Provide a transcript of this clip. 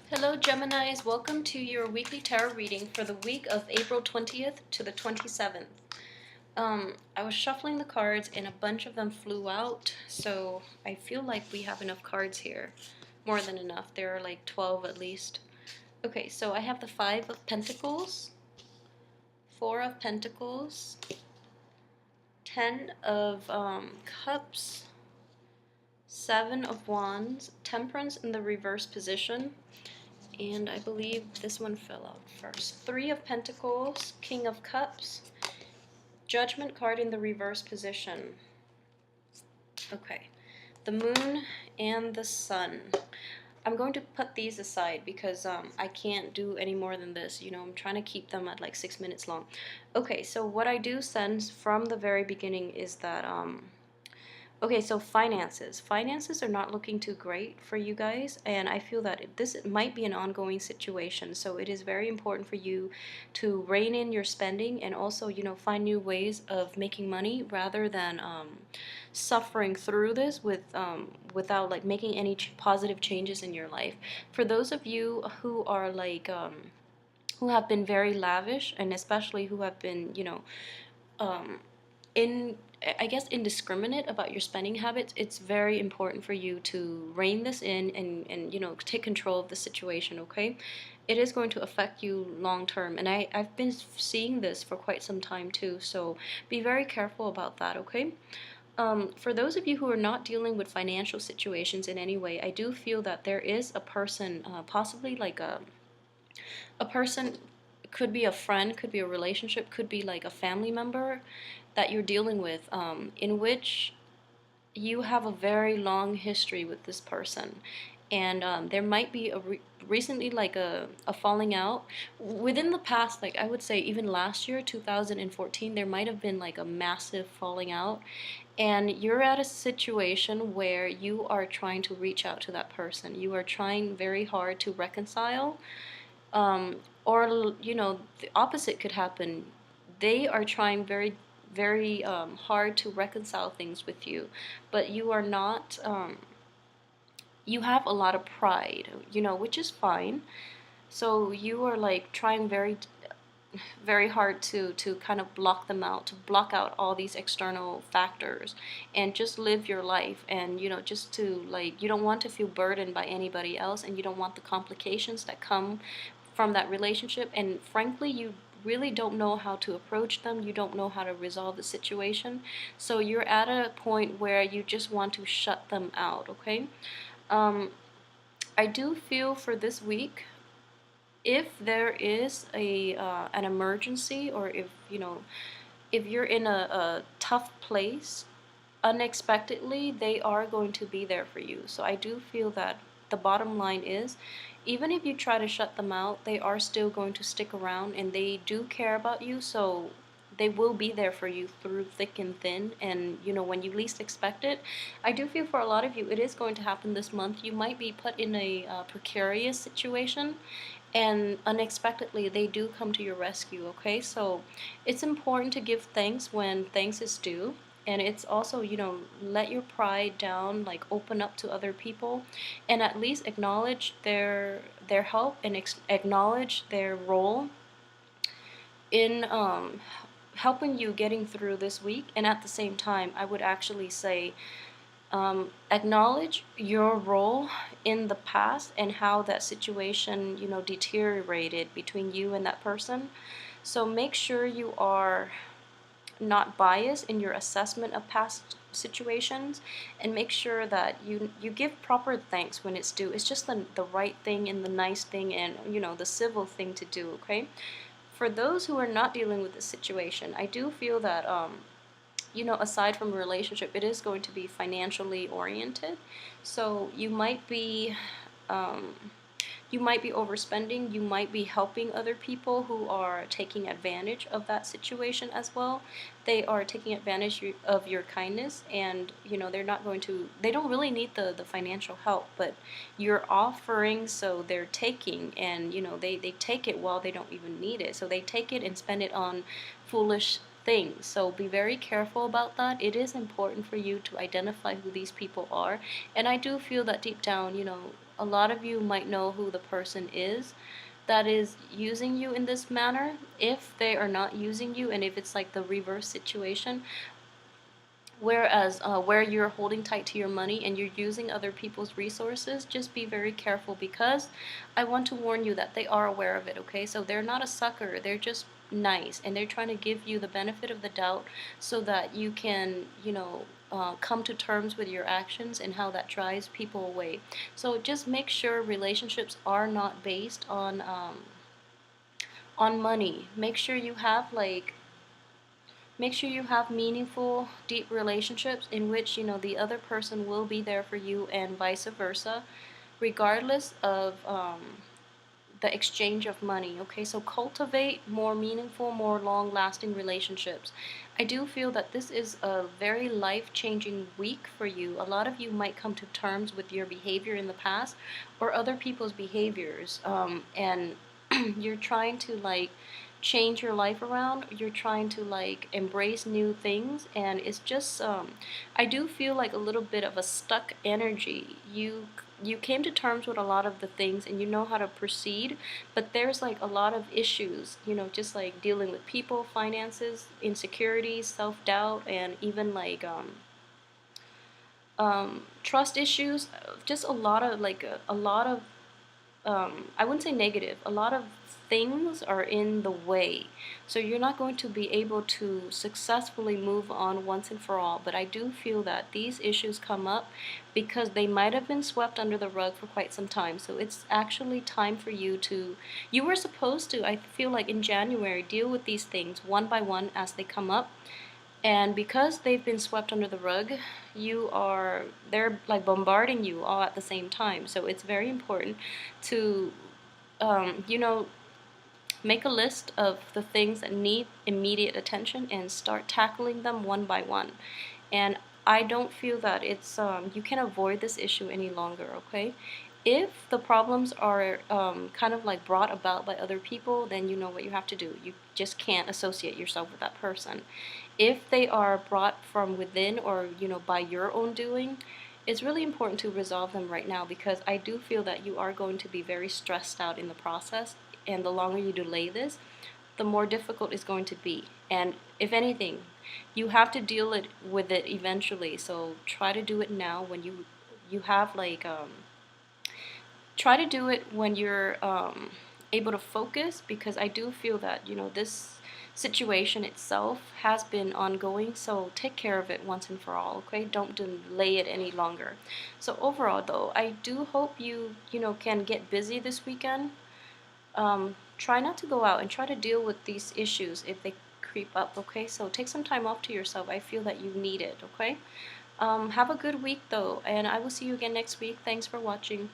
Hello Geminis, welcome to your weekly tarot reading for the week of April 20th to the 27th. I was shuffling the cards and a bunch of them flew out, so I feel like we have enough cards here. More than enough, there are like 12 at least. Okay, so I have the Five of Pentacles, Four of Pentacles, Ten of Cups, Seven of Wands, Temperance in the reverse position, and I believe this one fell out first. Three of Pentacles, King of Cups, Judgment card in the reverse position. Okay, the Moon and the Sun. I'm going to put these aside because I can't do any more than this. You know, I'm trying to keep them at like 6 minutes long. Okay, so what I do sense from the very beginning is that okay, so finances. Finances are not looking too great for you guys, and I feel that this might be an ongoing situation. So it is very important for you to rein in your spending and also, you know, find new ways of making money rather than suffering through this without like making any positive changes in your life. For those of you who are like who have been very lavish, and especially who have been, you know, in I guess indiscriminate about your spending habits, it's very important for you to rein this in and you know, take control of the situation, okay? It is going to affect you long term, and I've been seeing this for quite some time too, so be very careful about that, okay? For those of you who are not dealing with financial situations in any way, I do feel that there is a person, possibly like a person, could be a friend, could be a relationship, could be like a family member that you're dealing with, in which you have a very long history with this person, and there might be recently like a falling out within the past, like I would say even last year 2014 there might have been like a massive falling out, and you're at a situation where you are trying to reach out to that person, you are trying very hard to reconcile, or you know, the opposite could happen. They are trying very hard to reconcile things with you, but you are not. You have a lot of pride, you know, which is fine. So you are like trying very hard to kind of block them out, to block out all these external factors and just live your life, and you know, just to like, you don't want to feel burdened by anybody else, and you don't want the complications that come from that relationship, and frankly you really don't know how to approach them, you don't know how to resolve the situation, so you're at a point where you just want to shut them out, okay? um, I do feel for this week, if there is a an emergency, or if you know, if you're in a tough place unexpectedly, they are going to be there for you. So I do feel that the bottom line is, even if you try to shut them out, they are still going to stick around, and they do care about you, so they will be there for you through thick and thin, and you know, when you least expect it. I do feel for a lot of you it is going to happen this month. You might be put in a precarious situation, and unexpectedly they do come to your rescue, okay? So it's important to give thanks when thanks is due, and it's also, you know, let your pride down, like open up to other people, and at least acknowledge their help, and acknowledge their role in helping you getting through this week. And at the same time, I would actually say, acknowledge your role in the past and how that situation, you know, deteriorated between you and that person. So make sure you are not biased in your assessment of past situations, and make sure that you give proper thanks when it's due. It's just the right thing and the nice thing, and you know, the civil thing to do, okay? For those who are not dealing with this situation, I do feel that you know, aside from a relationship, it is going to be financially oriented. So um, you might be overspending. You might be helping other people who are taking advantage of that situation as well. They are taking advantage of your kindness, and you know, they're not going to. They don't really need the financial help, but you're offering, so they're taking, and you know, they take it while they don't even need it. So they take it and spend it on foolish things. So be very careful about that. It is important for you to identify who these people are, and I do feel that deep down, you know, a lot of you might know who the person is that is using you in this manner. If they are not using you, and if it's like the reverse situation, whereas where you're holding tight to your money and you're using other people's resources, just be very careful, because I want to warn you that they are aware of it, okay? So they're not a sucker, they're just nice, and they're trying to give you the benefit of the doubt so that you can, come to terms with your actions and how that drives people away. So just make sure relationships are not based on money. Make sure you have meaningful, deep relationships in which, the other person will be there for you and vice versa, regardless of the exchange of money. Okay, so cultivate more meaningful, more long lasting relationships. I do feel that this is a very life changing week for you. A lot of you might come to terms with your behavior in the past or other people's behaviors, and you're trying to like change your life around. You're trying to like embrace new things, and it's just I do feel like a little bit of a stuck energy. You came to terms with a lot of the things and you know how to proceed, but there's like a lot of issues, just like dealing with people, finances, insecurities, self-doubt, and even like trust issues. Just a lot of like a lot of I wouldn't say negative, a lot of things are in the way. So you're not going to be able to successfully move on once and for all. But I do feel that these issues come up because they might have been swept under the rug for quite some time. So it's actually time for you were supposed to, I feel like in January, deal with these things one by one as they come up. And because they've been swept under the rug, they're like bombarding you all at the same time. So it's very important to, um, you know, make a list of the things that need immediate attention and start tackling them one by one. And I don't feel that you can avoid this issue any longer, okay? If the problems are kind of like brought about by other people, then you know what you have to do. You just can't associate yourself with that person. If they are brought from within or, by your own doing, it's really important to resolve them right now, because I do feel that you are going to be very stressed out in the process. And the longer you delay this, the more difficult it's going to be. And if anything, you have to with it eventually. So try to do it now when you have like try to do it when you're able to focus, because I do feel that this situation itself has been ongoing. So take care of it once and for all, okay? Don't delay it any longer. So overall though, I do hope you can get busy this weekend. Try not to go out and try to deal with these issues if they creep up, okay? So take some time off to yourself. I feel that you need it, okay? Have a good week though, and I will see you again next week. Thanks for watching.